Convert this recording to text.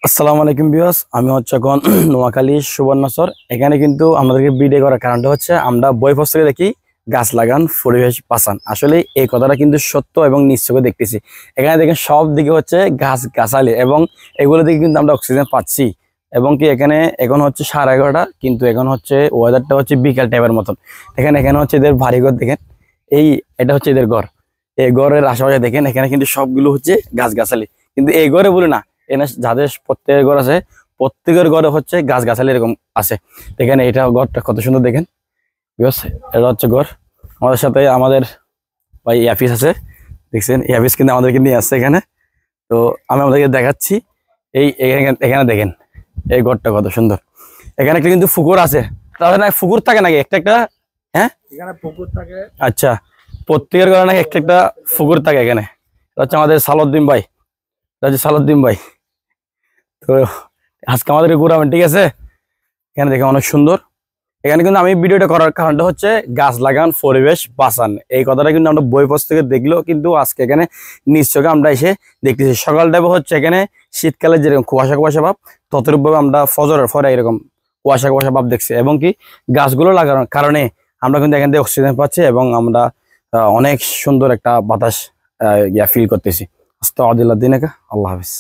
আসসালামু আলাইকুম ভিউয়ার্স, আমি হচ্ছে এখন নোয়াখালী সুবর্ণচর। এখানে কিন্তু আমাদেরকে ভিডিও করার কারণটা হচ্ছে আমরা বই পুস্তকে দেখি গাছ লাগান পরিবেশ বাঁচান। আসলে এই কথাটা কিন্তু সত্য এবং নিশ্চয় দেখতেছি। এখানে দেখেন সব দিকে হচ্ছে গাছ গাছালি এবং এগুলো থেকে কিন্তু আমরা অক্সিজেন পাচ্ছি। এবং কি এখানে এখন হচ্ছে 11:30, কিন্তু এখন হচ্ছে ওয়েদারটা হচ্ছে বিকাল টাইপের মতন। এখানে এখানে হচ্ছে এদের বাড়িঘর দেখেন, এটা হচ্ছে এদের ঘর। এই ঘরের আশেপাশে দেখেন এখানে কিন্তু সবগুলো হচ্ছে গাছ গাছালি। কিন্তু এই ঘরে বলে না, এখানে যাদের প্রত্যেকের ঘর আছে প্রত্যেকের ঘরে হচ্ছে গাছ গাছালি এরকম আছে। দেখেন এটা ঘরটা কত সুন্দর দেখেন। এটা হচ্ছে ঘর। আমাদের সাথে আমাদের ভাই ইয়াফিস আছে, দেখছেন ইয়াফিস কিন্তু আমাদেরকে নিয়ে আসছে এখানে। তো আমি আমাদেরকে দেখাচ্ছি। এখানে দেখেন এই ঘরটা কত সুন্দর। এখানে একটা কিন্তু পুকুর আছে, তাহলে না পুকুর থাকে নাকি একটা একটা? হ্যাঁ, এখানে পুকুর থাকে। আচ্ছা, প্রত্যেকের ঘরে নাকি একটা একটা পুকুর থাকে এখানে। এটা হচ্ছে আমাদের সালাউদ্দিন ভাই, এটা হচ্ছে সালাউদ্দিন ভাই। তো আজকে আমাদের ঘুরাবেন, ঠিক আছে? এখানে দেখে অনেক সুন্দর। এখানে কিন্তু আমি ভিডিওটা করার কারণটা হচ্ছে গাছ লাগান পরিবেশ বাঁচান, এই কথাটা কিন্তু আমরা বই পুস্তকে দেখলেও কিন্তু আজকে এখানে নিশ্চয়ই আমরা এসে দেখতেছি। সকালটাও হচ্ছে এখানে শীতকালে যেরকম কুয়াশা কুয়াশা ভাব, ততরূপভাবে আমরা ফজরের পরে এরকম কুয়াশা কুয়াশা ভাব দেখছি। এবং কি গাছগুলো লাগানোর কারণে আমরা কিন্তু এখান থেকে অক্সিজেন পাচ্ছি এবং আমরা অনেক সুন্দর একটা বাতাস ফিল করতেছি। আস্তাগফিরুল্লাহ দিনাকা। আল্লাহ হাফিজ।